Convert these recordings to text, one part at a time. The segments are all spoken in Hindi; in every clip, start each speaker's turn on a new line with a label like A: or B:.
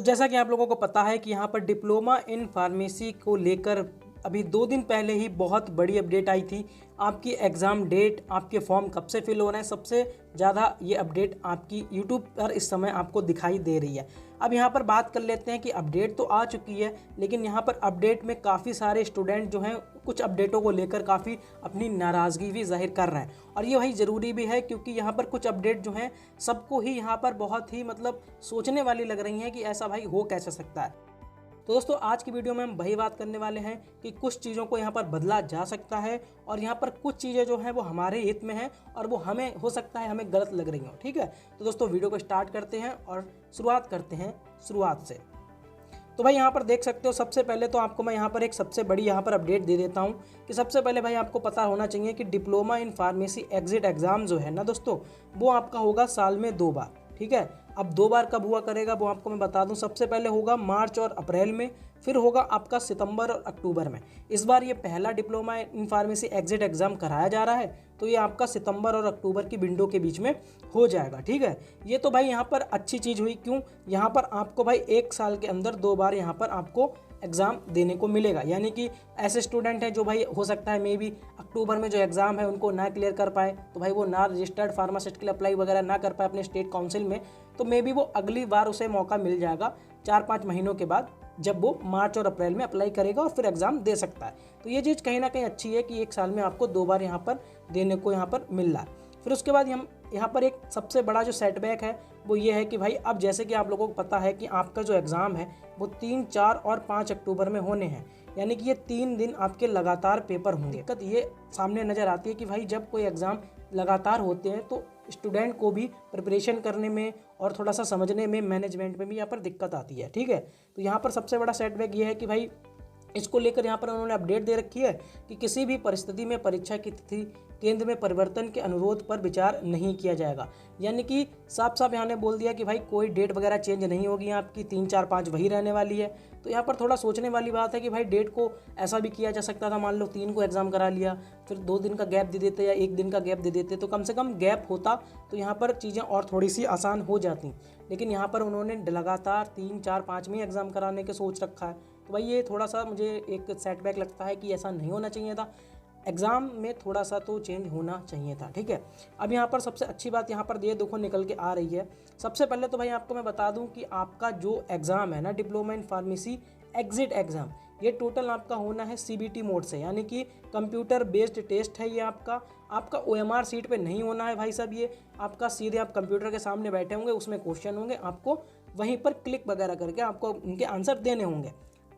A: जैसा कि आप लोगों को पता है कि यहाँ पर डिप्लोमा इन फार्मेसी को लेकर अभी 2 दिन पहले ही बहुत बड़ी अपडेट आई थी। आपकी एग्ज़ाम डेट, आपके फॉर्म कब से फिल हो रहे हैं, सबसे ज़्यादा ये अपडेट आपकी यूट्यूब पर इस समय आपको दिखाई दे रही है। अब यहाँ पर बात कर लेते हैं कि अपडेट तो आ चुकी है, लेकिन यहाँ पर अपडेट में काफ़ी सारे स्टूडेंट जो हैं कुछ अपडेटों को लेकर काफ़ी अपनी नाराज़गी भी जाहिर कर रहे हैं, और ये वही ज़रूरी भी है क्योंकि यहाँ पर कुछ अपडेट जो हैं सबको ही यहाँ पर बहुत ही सोचने वाली लग रही हैं कि ऐसा भाई हो कैसे सकता है। तो दोस्तों आज की वीडियो में हम वही बात करने वाले हैं कि कुछ चीज़ों को यहाँ पर बदला जा सकता है और यहाँ पर कुछ चीज़ें जो हैं वो हमारे हित में हैं और वो हमें हो सकता है हमें गलत लग रही हो। ठीक है, तो दोस्तों वीडियो को स्टार्ट करते हैं और शुरुआत करते हैं शुरुआत से। तो भाई यहाँ पर देख सकते हो, सबसे पहले तो आपको मैं यहाँ पर एक सबसे बड़ी यहाँ पर अपडेट दे देता हूँ कि सबसे पहले भाई आपको पता होना चाहिए कि diploma in pharmacy exit exam जो है ना दोस्तों, वो आपका होगा साल में 2 बार। ठीक है, अब 2 बार कब हुआ करेगा वो आपको मैं बता दूं। सबसे पहले होगा मार्च और अप्रैल में, फिर होगा आपका सितंबर और अक्टूबर में। इस बार ये पहला diploma in pharmacy exit exam कराया जा रहा है, तो ये आपका सितंबर और अक्टूबर की विंडो के बीच में हो जाएगा। ठीक है, ये तो भाई यहाँ पर अच्छी चीज़ हुई। क्यों? यहाँ पर आपको भाई 1 साल के अंदर 2 बार यहाँ पर आपको एग्ज़ाम देने को मिलेगा। यानी कि ऐसे स्टूडेंट हैं जो भाई हो सकता है मे बी अक्टूबर में जो एग्ज़ाम है उनको ना क्लियर कर पाए, तो भाई वो ना रजिस्टर्ड फार्मासिस्ट के लिए अप्लाई वगैरह ना कर पाए अपने स्टेट काउंसिल में, तो मे बी वो अगली बार उसे मौका मिल जाएगा 4-5 महीनों के बाद, जब वो मार्च और अप्रैल में अप्लाई करेगा और फिर एग्ज़ाम दे सकता है। तो ये चीज़ कहीं ना कहीं अच्छी है कि 1 साल में आपको 2 बार यहाँ पर देने को यहाँ पर मिल रहा है। फिर उसके बाद हम यहाँ पर एक सबसे बड़ा जो सेटबैक है वो ये है कि भाई अब जैसे कि आप लोगों को पता है कि आपका जो एग्ज़ाम है वो 3, 4 और 5 अक्टूबर में होने हैं। यानी कि ये 3 दिन आपके लगातार पेपर होंगे। दिक्कत ये सामने नज़र आती है कि भाई जब कोई एग्ज़ाम लगातार होते हैं तो स्टूडेंट को भी प्रिपरेशन करने में और थोड़ा सा समझने में, मैनेजमेंट में भी यहाँ पर दिक्कत आती है। ठीक है, तो यहाँ पर सबसे बड़ा सेटबैक ये है कि भाई इसको लेकर यहाँ पर उन्होंने अपडेट दे रखी है कि किसी भी परिस्थिति में परीक्षा की तिथि केंद्र में परिवर्तन के अनुरोध पर विचार नहीं किया जाएगा। यानी कि साफ साफ यहाँ ने बोल दिया कि भाई कोई डेट वगैरह चेंज नहीं होगी, आपकी 3, 4, 5 वही रहने वाली है। तो यहाँ पर थोड़ा सोचने वाली बात है कि भाई डेट को ऐसा भी किया जा सकता था, मान लो 3 को एग्ज़ाम करा लिया, फिर 2 दिन का गैप दे देते या 1 दिन का गैप दे देते, तो कम से कम गैप होता तो यहाँ पर चीज़ें और थोड़ी सी आसान हो जाती। लेकिन यहाँ पर उन्होंने लगातार 3, 4, 5 में एग्ज़ाम कराने के सोच रखा है। तो भाई ये थोड़ा सा मुझे एक सेटबैक लगता है कि ऐसा नहीं होना चाहिए था। एग्ज़ाम में थोड़ा सा तो चेंज होना चाहिए था। ठीक है, अब यहाँ पर सबसे अच्छी बात यहाँ पर ये देखो निकल के आ रही है। सबसे पहले तो भाई आपको मैं बता दूं कि आपका जो एग्ज़ाम है ना, diploma in pharmacy exit exam, ये टोटल आपका होना है CBT मोड से, यानी कि कंप्यूटर बेस्ड टेस्ट है। ये आपका OMR सीट पे नहीं होना है भाई साहब। ये आपका सीधे आप कंप्यूटर के सामने बैठे होंगे, उसमें क्वेश्चन होंगे, आपको वहीं पर क्लिक वगैरह करके आपको उनके आंसर देने होंगे।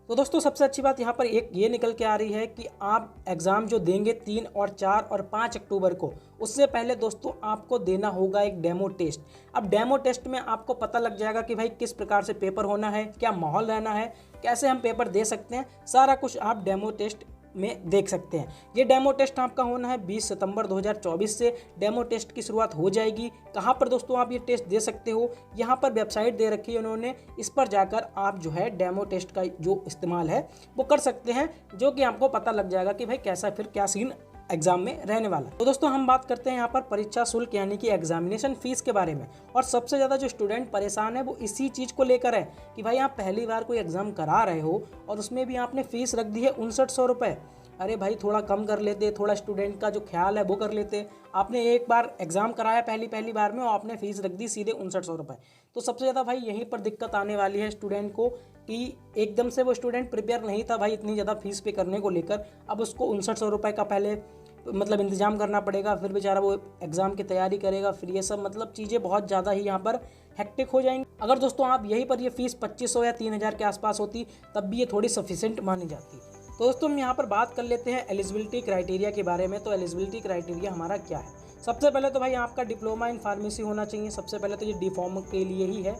A: तो दोस्तों सबसे अच्छी बात यहाँ पर एक ये निकल के आ रही है कि आप एग्ज़ाम जो देंगे 3 और 4 और 5 अक्टूबर को, उससे पहले दोस्तों आपको देना होगा एक डेमो टेस्ट। अब डेमो टेस्ट में आपको पता लग जाएगा कि भाई किस प्रकार से पेपर होना है, क्या माहौल रहना है, कैसे हम पेपर दे सकते हैं, सारा कुछ आप डेमो टेस्ट में देख सकते हैं। ये डेमो टेस्ट आपका होना है 20 सितंबर 2024 से डेमो टेस्ट की शुरुआत हो जाएगी। कहाँ पर दोस्तों आप ये टेस्ट दे सकते हो? यहाँ पर वेबसाइट दे रखी है उन्होंने, इस पर जाकर आप जो है डेमो टेस्ट का जो इस्तेमाल है वो कर सकते हैं, जो कि आपको पता लग जाएगा कि भाई कैसा फिर क्या सीन एग्जाम में रहने वाला। तो दोस्तों हम बात करते हैं यहाँ पर परीक्षा शुल्क यानी कि एग्जामिनेशन फीस के बारे में। और सबसे ज़्यादा जो स्टूडेंट परेशान है वो इसी चीज़ को लेकर है कि भाई आप पहली बार कोई एग्ज़ाम करा रहे हो और उसमें भी आपने फ़ीस रख दी है 5900 रुपये। अरे भाई थोड़ा कम कर लेते, थोड़ा स्टूडेंट का जो ख्याल है वो कर लेते। आपने एक बार एग्ज़ाम कराया पहली बार में और आपने फ़ीस रख दी सीधे 5900 रुपये। तो सबसे ज़्यादा भाई यहीं पर दिक्कत आने वाली है स्टूडेंट को कि एकदम से वो स्टूडेंट प्रिपेयर नहीं था भाई इतनी ज़्यादा फीस पे करने को लेकर। अब उसको 5900 रुपये का पहले इंतजाम करना पड़ेगा, फिर बेचारा वो एग्ज़ाम की तैयारी करेगा, फिर ये सब चीज़ें बहुत ज़्यादा ही यहाँ पर हेक्टिक हो जाएंगी। अगर दोस्तों आप यहीं पर ये फ़ीस 2500 या 3000 के आसपास होती तब भी ये थोड़ी सफिशेंट मानी जाती। तो दोस्तों हम यहाँ पर बात कर लेते हैं एलिजिबिलिटी क्राइटेरिया के बारे में। तो एलिजिबिलिटी क्राइटेरिया हमारा क्या है? सबसे पहले तो भाई आपका डिप्लोमा इन फार्मेसी होना चाहिए। सबसे पहले तो ये D.Pharm के लिए ही है,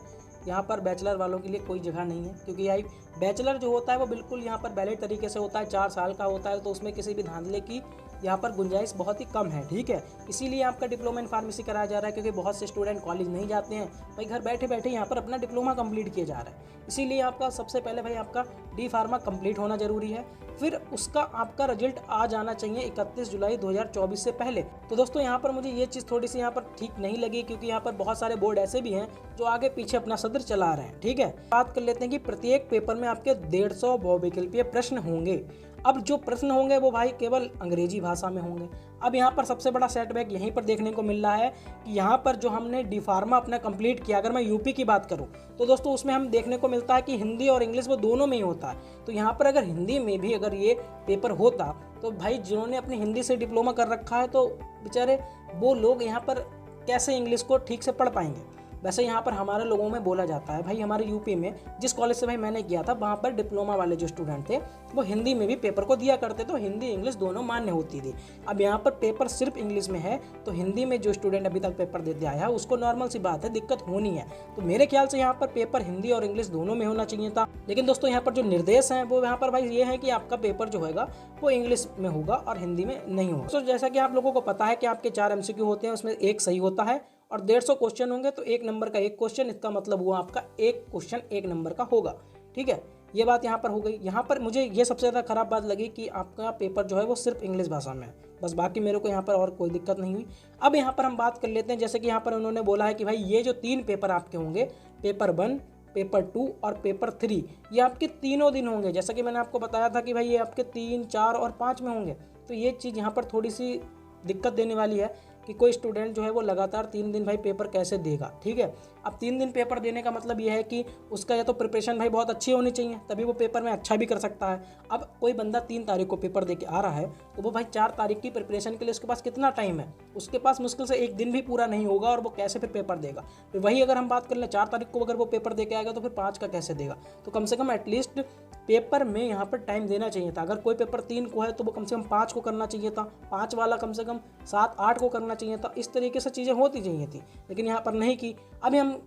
A: यहाँ पर बैचलर वालों के लिए कोई जगह नहीं है, क्योंकि यही बैचलर जो होता है वो बिल्कुल यहाँ पर वैलिड तरीके से होता है, 4 साल का होता है, तो उसमें किसी भी धांधले की यहाँ पर गुंजाइश बहुत ही कम है। ठीक है, इसीलिए आपका डिप्लोमा इन फार्मेसी कराया जा रहा है, क्योंकि बहुत से स्टूडेंट कॉलेज नहीं जाते हैं भाई, घर बैठे बैठे यहाँ पर अपना डिप्लोमा कंप्लीट किया जा रहा है। इसीलिए आपका सबसे पहले भाई आपका D.Pharm कंप्लीट होना जरूरी है। फिर उसका आपका रिजल्ट आ जाना चाहिए 31 जुलाई 2024 से पहले। तो दोस्तों यहाँ पर मुझे ये चीज़ थोड़ी सी यहाँ पर ठीक नहीं लगी, क्योंकि यहाँ पर बहुत सारे बोर्ड ऐसे भी हैं जो आगे पीछे अपना सदर चला रहे हैं। ठीक है, बात कर लेते हैं कि प्रत्येक पेपर में आपके 150 बहुविकल्पीय प्रश्न होंगे। अब जो प्रश्न होंगे वो भाई केवल अंग्रेजी भाषा में होंगे। अब यहाँ पर सबसे बड़ा सेटबैक यहीं पर देखने को मिल रहा है कि यहाँ पर जो हमने डी फार्मा अपना कंप्लीट किया, अगर मैं यूपी की बात करूँ तो दोस्तों उसमें हम देखने को मिलता है कि हिंदी और इंग्लिश वो दोनों में ही होता है। तो यहाँ पर अगर हिंदी में भी अगर ये पेपर होता तो भाई जिन्होंने अपनी हिंदी से डिप्लोमा कर रखा है तो बेचारे वो लोग यहाँ पर कैसे इंग्लिश को ठीक से पढ़ पाएंगे। वैसे यहाँ पर हमारे लोगों में बोला जाता है भाई, हमारे यूपी में जिस कॉलेज से भाई मैंने किया था वहाँ पर डिप्लोमा वाले जो स्टूडेंट थे वो हिंदी में भी पेपर को दिया करते, तो हिंदी इंग्लिश दोनों मान्य होती थी। अब यहाँ पर पेपर सिर्फ इंग्लिश में है तो हिंदी में जो स्टूडेंट अभी तक पेपर देते आया है उसको नॉर्मल सी बात है दिक्कत होनी है। तो मेरे ख्याल से यहाँ पर पेपर हिंदी और इंग्लिश दोनों में होना चाहिए था। लेकिन दोस्तों यहाँ पर जो निर्देश हैं वो यहाँ पर भाई ये है कि आपका पेपर जो होगा वो इंग्लिश में होगा और हिंदी में नहीं होगा। तो जैसा कि आप लोगों को पता है कि आपके 4 MCQ होते हैं, उसमें एक सही होता है और 150 क्वेश्चन होंगे तो 1 नंबर का 1 क्वेश्चन, इसका मतलब हुआ आपका 1 क्वेश्चन 1 नंबर का होगा। ठीक है, ये बात यहाँ पर हो गई। यहाँ पर मुझे ये सबसे ज़्यादा खराब बात लगी कि आपका पेपर जो है वो सिर्फ इंग्लिश भाषा में है, बस बाकी मेरे को यहाँ पर और कोई दिक्कत नहीं हुई। अब यहाँ पर हम बात कर लेते हैं, जैसे कि यहाँ पर उन्होंने बोला है कि भाई ये जो 3 पेपर आपके होंगे, पेपर 1, पेपर 2 और पेपर 3, ये आपके तीनों दिन होंगे। जैसा कि मैंने आपको बताया था कि भाई ये आपके 3, 4 और 5 में होंगे। तो ये चीज़ यहाँ पर थोड़ी सी दिक्कत देने वाली है कि कोई स्टूडेंट जो है वो लगातार 3 दिन भाई पेपर कैसे देगा। ठीक है, अब 3 दिन पेपर देने का मतलब ये है कि उसका या तो प्रिपरेशन भाई बहुत अच्छी होनी चाहिए तभी वो पेपर में अच्छा भी कर सकता है। अब कोई बंदा 3 तारीख को पेपर दे के आ रहा है तो वो भाई 4 तारीख की प्रिपरेशन के लिए उसके पास कितना टाइम है, उसके पास मुश्किल से 1 दिन भी पूरा नहीं होगा और वो कैसे फिर पेपर देगा। फिर वही अगर हम बात कर लें 4 तारीख को अगर वो पेपर दे के आएगा तो फिर 5 का कैसे देगा। तो कम से कम एटलीस्ट पेपर में यहाँ पर टाइम देना चाहिए था। अगर कोई पेपर 3 को है तो वो कम से कम 5 को करना चाहिए था, 5 वाला कम से कम 7, 8 को करना चाहिए था। इस तरीके से चीज़ें होती चाहिए थी, लेकिन यहाँ पर नहीं की। अभी हम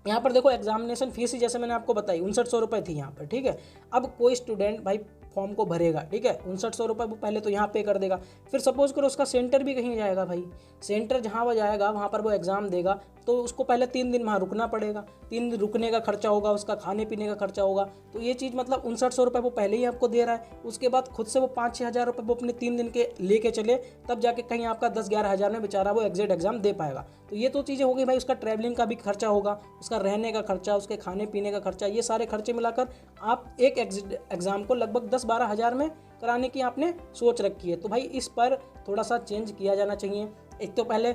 A: यहाँ पर देखो एग्जामिनेशन फीस ही जैसे मैंने आपको बताई 5900 रुपये थी यहाँ पर। ठीक है, अब कोई स्टूडेंट भाई फॉर्म को भरेगा, ठीक है, 5900 रुपये वो पहले तो यहाँ पे कर देगा। फिर सपोज करो उसका सेंटर भी कहीं जाएगा भाई, सेंटर जहाँ वो जाएगा वहाँ पर वो एग्ज़ाम देगा तो उसको पहले 3 दिन वहाँ रुकना पड़ेगा, 3 दिन रुकने का खर्चा होगा, उसका खाने पीने का खर्चा होगा। तो ये चीज़ मतलब 5900 रुपये वो पहले ही आपको दे रहा है। उसके बाद खुद से वो 5-6 हज़ार रुपये वो अपने 3 दिन के लेके चले, तब जाके कहीं आपका 10-11 हज़ार में बेचारा वो एग्जिट एग्जाम दे पाएगा। तो ये तो चीज़ें हो गई भाई, उसका ट्रैवलिंग का भी खर्चा होगा, उसका रहने का खर्चा, उसके खाने पीने का खर्चा, ये सारे खर्चे मिलाकर आप एक एग्जिट एग्ज़ाम को लगभग 10-12 हज़ार में कराने की आपने सोच रखी है। तो भाई इस पर थोड़ा सा चेंज किया जाना चाहिए। एक तो पहले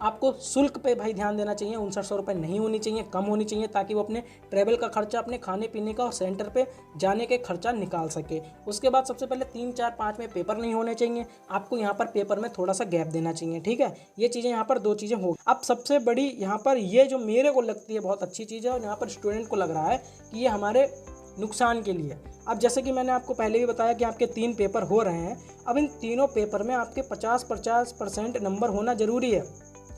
A: आपको शुल्क पे भाई ध्यान देना चाहिए, 5900 रुपये नहीं होनी चाहिए, कम होनी चाहिए, ताकि वो अपने ट्रैवल का खर्चा, अपने खाने पीने का और सेंटर पे जाने के खर्चा निकाल सके। उसके बाद सबसे पहले 3, 4, 5 में पेपर नहीं होने चाहिए, आपको यहाँ पर पेपर में थोड़ा सा गैप देना चाहिए। ठीक है, ये चीज़ें यहाँ पर 2 चीज़ें हो। अब सबसे बड़ी यहाँ पर ये जो मेरे को लगती है बहुत अच्छी चीज़ है और यहाँ पर स्टूडेंट को लग रहा है कि ये हमारे नुकसान के लिए। अब जैसे कि मैंने आपको पहले भी बताया कि आपके 3 पेपर हो रहे हैं, अब इन तीनों पेपर में आपके 50% नंबर होना ज़रूरी है।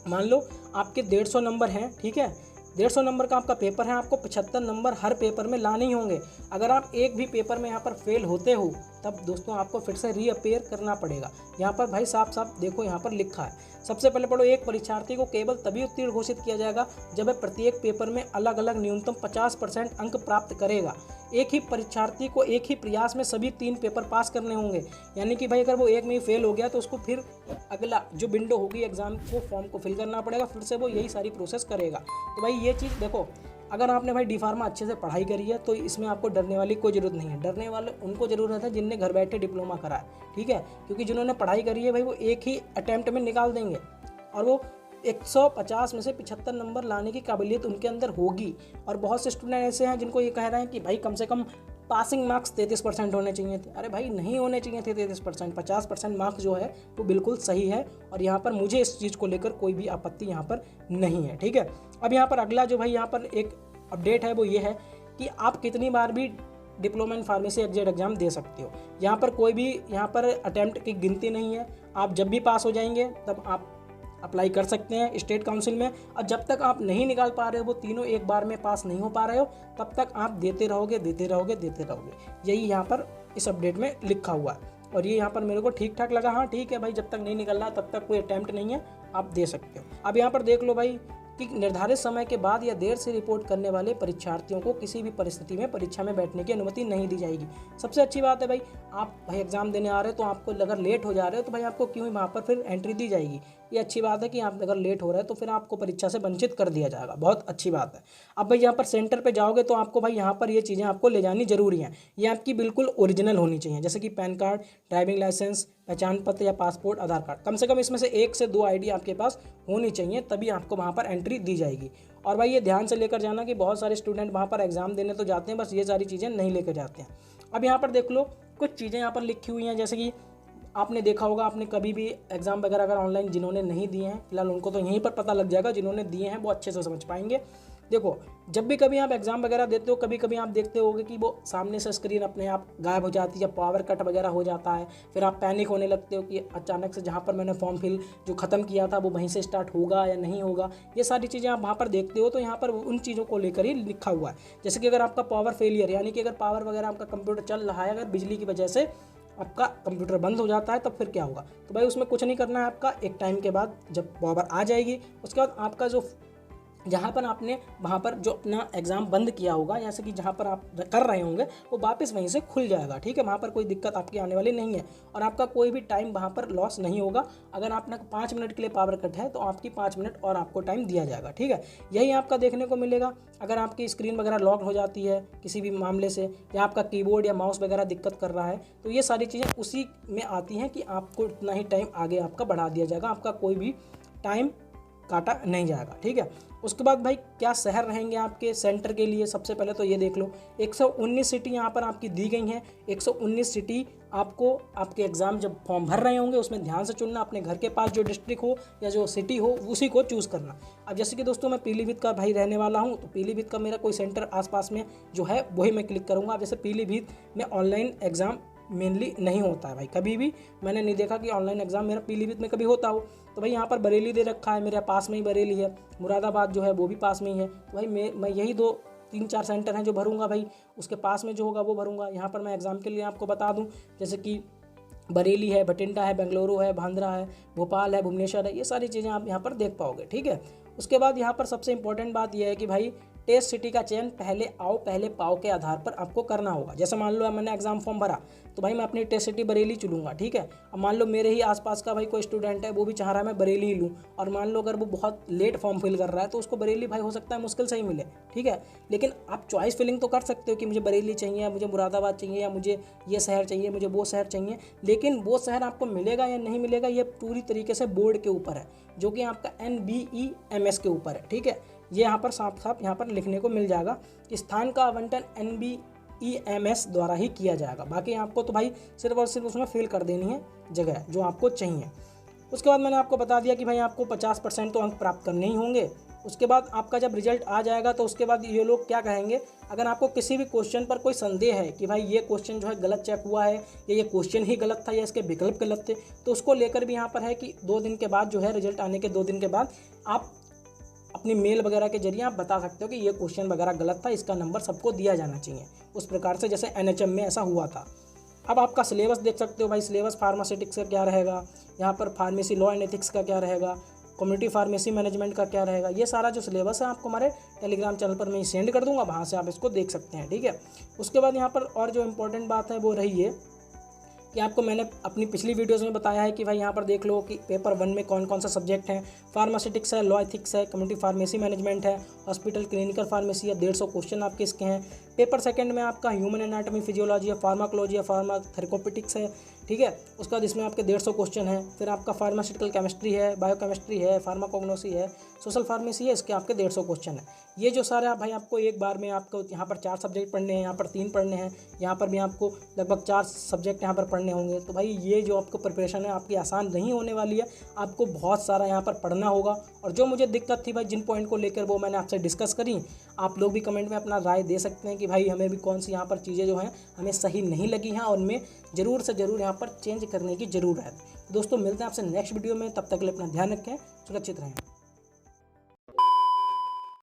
A: मान लो आपके 150 नंबर हैं, ठीक है, 150 नंबर का आपका पेपर है, आपको 75 नंबर हर पेपर में लाने ही होंगे। अगर आप एक भी पेपर में यहाँ पर फेल होते हो तब दोस्तों आपको फिर से रीअपेयर करना पड़ेगा। यहाँ पर भाई साफ साफ देखो, यहाँ पर लिखा है, सबसे पहले पढ़ो, एक परीक्षार्थी को केवल तभी उत्तीर्ण घोषित किया जाएगा जब वह प्रत्येक पेपर में अलग अलग न्यूनतम 50% अंक प्राप्त करेगा। एक ही परीक्षार्थी को एक ही प्रयास में सभी 3 पेपर पास करने होंगे। यानी कि भाई अगर वो एक में ही फेल हो गया तो उसको फिर अगला जो विंडो होगी एग्जाम को फॉर्म को फिल करना पड़ेगा, फिर से वो यही सारी प्रोसेस करेगा। तो भाई ये चीज़ देखो, अगर आपने भाई डी फार्मा अच्छे से पढ़ाई करी है तो इसमें आपको डरने वाली कोई ज़रूरत नहीं है। डरने वाले उनको ज़रूरत है जिनने घर बैठे डिप्लोमा करा है, ठीक है, क्योंकि जिन्होंने पढ़ाई करी है भाई वो एक ही अटैम्प्ट में निकाल देंगे और वो 150 में से 75 नंबर लाने की काबिलियत उनके अंदर होगी। और बहुत से स्टूडेंट ऐसे हैं जिनको ये कह रहे हैं कि भाई कम से कम पासिंग मार्क्स 33% होने चाहिए थे। अरे भाई नहीं होने चाहिए थे 33%, 50% मार्क्स जो है वो बिल्कुल सही है और यहाँ पर मुझे इस चीज़ को लेकर कोई भी आपत्ति यहाँ पर नहीं है। ठीक है, अब यहाँ पर अगला जो भाई यहाँ पर एक अपडेट है वो ये है कि आप कितनी बार भी diploma in pharmacy exit exam दे सकते हो। यहाँ पर कोई भी यहाँ पर अटैम्प्ट की गिनती नहीं है, आप जब भी पास हो जाएंगे तब आप अप्लाई कर सकते हैं स्टेट काउंसिल में। और जब तक आप नहीं निकाल पा रहे हो, वो तीनों एक बार में पास नहीं हो पा रहे हो, तब तक आप देते रहोगे देते रहोगे देते रहोगे। यही यहाँ पर इस अपडेट में लिखा हुआ है और ये यहाँ पर मेरे को ठीक ठाक लगा। हाँ ठीक है भाई, जब तक नहीं निकल रहा तब तक कोई अटैम्प्ट नहीं है, आप दे सकते हो। अब यहाँ पर देख लो भाई कि निर्धारित समय के बाद या देर से रिपोर्ट करने वाले परीक्षार्थियों को किसी भी परिस्थिति में परीक्षा में बैठने की अनुमति नहीं दी जाएगी। सबसे अच्छी बात है भाई, आप भाई एग्जाम देने आ रहे हो तो आपको अगर लेट हो जा रहे हो तो भाई आपको क्यों वहाँ पर फिर एंट्री दी जाएगी। ये अच्छी बात है कि आप अगर लेट हो रहे हैं तो फिर आपको परीक्षा से वंचित कर दिया जाएगा, बहुत अच्छी बात है। अब भाई यहाँ पर सेंटर पे जाओगे तो आपको भाई यहाँ पर ये चीज़ें आपको ले जानी जरूरी हैं। ये आपकी बिल्कुल ओरिजिनल होनी चाहिए, जैसे कि पैन कार्ड, ड्राइविंग लाइसेंस, पहचान पत्र या पासपोर्ट, आधार कार्ड। कम से कम इसमें से 1 से 2 आईडी आपके पास होनी चाहिए, तभी आपको वहाँ पर एंट्री दी जाएगी। और भाई ये ध्यान से लेकर जाना कि बहुत सारे स्टूडेंट वहाँ पर एग्जाम देने तो जाते हैं, बस ये सारी चीज़ें नहीं लेकर जाते हैं। अब यहाँ पर देख लो कुछ चीज़ें यहाँ पर लिखी हुई हैं, जैसे कि आपने देखा होगा, आपने कभी भी एग्जाम वगैरह अगर ऑनलाइन जिन्होंने नहीं दिए हैं, फिलहाल उनको तो यहीं पर पता लग जाएगा, जिन्होंने दिए हैं वो अच्छे से समझ पाएंगे। देखो, जब भी कभी आप एग्जाम वगैरह देते हो, कभी कभी आप देखते होगे कि वो सामने से स्क्रीन अपने आप गायब हो जाती है, पावर कट वगैरह हो जाता है, फिर आप पैनिक होने लगते हो कि अचानक से जहाँ पर मैंने फॉर्म फिल जो ख़त्म किया था वो वहीं से स्टार्ट होगा या नहीं होगा। ये सारी चीज़ें आप वहाँ पर देखते हो, तो यहाँ पर उन चीज़ों को लेकर ही लिखा हुआ है। जैसे कि अगर आपका पावर फेलियर, यानी कि अगर पावर वगैरह आपका कंप्यूटर चल रहा है, अगर बिजली की वजह से आपका कंप्यूटर बंद हो जाता है तब फिर क्या होगा, तो भाई उसमें कुछ नहीं करना है आपका। एक टाइम के बाद जब पावर आ जाएगी, उसके बाद आपका जो जहाँ पर आपने वहाँ पर जो अपना एग्ज़ाम बंद किया होगा, जैसे कि जहाँ पर आप कर रहे होंगे, वो वापस वहीं से खुल जाएगा। ठीक है, वहाँ पर कोई दिक्कत आपकी आने वाली नहीं है और आपका कोई भी टाइम वहाँ पर लॉस नहीं होगा। अगर आपने 5 मिनट के लिए पावर कट है तो आपकी 5 मिनट और आपको टाइम दिया जाएगा। ठीक है, यही आपका देखने को मिलेगा। अगर आपकी स्क्रीन वगैरह लॉक हो जाती है किसी भी मामले से, या आपका कीबोर्ड या माउस वगैरह दिक्कत कर रहा है, तो ये सारी चीज़ें उसी में आती हैं कि आपको इतना ही टाइम आगे आपका बढ़ा दिया जाएगा, आपका कोई भी टाइम काटा नहीं जाएगा। ठीक है, उसके बाद भाई क्या शहर रहेंगे आपके सेंटर के लिए, सबसे पहले तो ये देख लो 119 सिटी यहाँ पर आपकी दी गई हैं। 119 सिटी आपको आपके एग्ज़ाम जब फॉर्म भर रहे होंगे उसमें ध्यान से चुनना, अपने घर के पास जो डिस्ट्रिक्ट हो या जो सिटी हो उसी को चूज़ करना। अब जैसे कि दोस्तों मैं पीलीभीत का भाई रहने वाला हूँ, तो पीलीभीत का मेरा कोई सेंटर आसपास में जो है वही मैं क्लिक करूँगा। अब जैसे पीलीभीत में ऑनलाइन एग्ज़ाम मेनली नहीं होता है भाई, कभी भी मैंने नहीं देखा कि ऑनलाइन एग्जाम मेरा पीलीभीत में कभी होता हो। तो भाई यहाँ पर बरेली दे रखा है, मेरे पास में ही बरेली है, मुरादाबाद जो है वो भी पास में ही है। तो भाई मैं यही 2-3-4 सेंटर हैं जो भरूंगा भाई, उसके पास में जो होगा वो भरूंगा। यहाँ पर मैं एग्ज़ाम के लिए आपको बता दूँ, जैसे कि बरेली है, बठिंडा है, बेंगलुरु है, बांद्रा है, भोपाल है, भुवनेश्वर है, ये सारी चीज़ें आप यहाँ पर देख पाओगे। ठीक है, उसके बाद यहाँ पर सबसे इंपॉर्टेंट बात यह है कि भाई टेस्ट सिटी का चयन पहले आओ पहले पाओ के आधार पर आपको करना होगा। जैसे मान लो मैंने एग्जाम फॉर्म भरा तो भाई मैं अपनी टेस्ट सिटी बरेली चुनूंगा। ठीक है, अब मान लो मेरे ही आसपास का भाई कोई स्टूडेंट है, वो भी चाह रहा है मैं बरेली ही लूँ, और मान लो अगर वो बहुत लेट फॉर्म फिल कर रहा है तो उसको बरेली भाई हो सकता है मुश्किल से ही मिले। ठीक है, लेकिन आप चॉइस फिलिंग तो कर सकते हो कि मुझे बरेली चाहिए, या मुझे मुरादाबाद चाहिए, या मुझे ये शहर चाहिए, मुझे वो शहर चाहिए, लेकिन वो शहर आपको मिलेगा या नहीं मिलेगा ये पूरी तरीके से बोर्ड के ऊपर है, जो कि आपका NBEMS के ऊपर है। ठीक है, ये यहाँ पर साफ साफ यहाँ पर लिखने को मिल जाएगा कि स्थान का आवंटन NBEMS द्वारा ही किया जाएगा। बाकी आपको तो भाई सिर्फ और सिर्फ उसमें फिल कर देनी है जगह जो आपको चाहिए। उसके बाद मैंने आपको बता दिया कि भाई आपको 50% तो अंक प्राप्त करने ही होंगे। उसके बाद आपका जब रिजल्ट आ जाएगा तो उसके बाद ये लोग क्या कहेंगे, अगर आपको किसी भी क्वेश्चन पर कोई संदेह है कि भाई ये क्वेश्चन जो है गलत चेक हुआ है, या ये क्वेश्चन ही गलत था, या इसके विकल्प गलत थे, तो उसको लेकर भी यहाँ पर है कि 2 दिन के बाद जो है, रिजल्ट आने के 2 दिन के बाद आप अपनी मेल वगैरह के जरिए आप बता सकते हो कि ये क्वेश्चन वगैरह गलत था, इसका नंबर सबको दिया जाना चाहिए, उस प्रकार से जैसे NHM में ऐसा हुआ था। अब आपका सिलेबस देख सकते हो भाई, सिलेबस फार्मास्यूटिक्स का क्या रहेगा, यहाँ पर फार्मेसी लॉ एंड एथिक्स का क्या रहेगा, कम्युनिटी फार्मेसी मैनेजमेंट का क्या रहेगा, ये सारा जो सिलेबस है आपको हमारे टेलीग्राम चैनल पर मैं सेंड कर दूंगा, वहाँ से आप इसको देख सकते हैं। ठीक है, उसके बाद यहाँ पर और जो इम्पोर्टेंट बात है वो रही है कि आपको मैंने अपनी पिछली वीडियोस में बताया है कि भाई यहाँ पर देख लो कि पेपर 1 में कौन कौन सा सब्जेक्ट हैं, फार्मास्यूटिक्स है, लॉ एथिक्स है, कम्युनिटी फार्मेसी मैनेजमेंट है, हॉस्पिटल क्लिनिकल फार्मेसी है, 150 क्वेश्चन आपके इसके हैं। पेपर 2 में आपका ह्यूमन एनाटॉमी फिजियोलॉजी है, फार्माकोलॉजी है, फार्माथेरेपेटिक्स है। ठीक है, उसके बाद इसमें आपके 150 क्वेश्चन है। फिर आपका फार्मास्यूटिकल केमिस्ट्री है, बायोकेमिस्ट्री है, फार्माकोग्नोसी है, सोशल फार्मेसी है, इसके आपके 150 क्वेश्चन है। ये जो सारे आप भाई आपको एक बार में आपको यहाँ पर 4 सब्जेक्ट पढ़ने हैं, यहाँ पर 3 पढ़ने हैं, यहाँ पर भी आपको लगभग 4 सब्जेक्ट यहाँ पर पढ़ने होंगे। तो भाई ये जो आपको प्रिपरेशन है आपकी आसान नहीं होने वाली है, आपको बहुत सारा यहाँ पर पढ़ना होगा। और जो मुझे दिक्कत थी भाई जिन पॉइंट को लेकर, वो मैंने आपसे डिस्कस करी। आप लोग भी कमेंट में अपना राय दे सकते हैं कि भाई हमें भी कौन सी यहाँ पर चीज़ें जो हैं हमें सही नहीं लगी हैं और उनमें ज़रूर से ज़रूर यहाँ पर चेंज करने की ज़रूरत है। दोस्तों मिलते हैं आपसे नेक्स्ट वीडियो में, तब तक के लिए अपना ध्यान रखें, सुरक्षित रहें।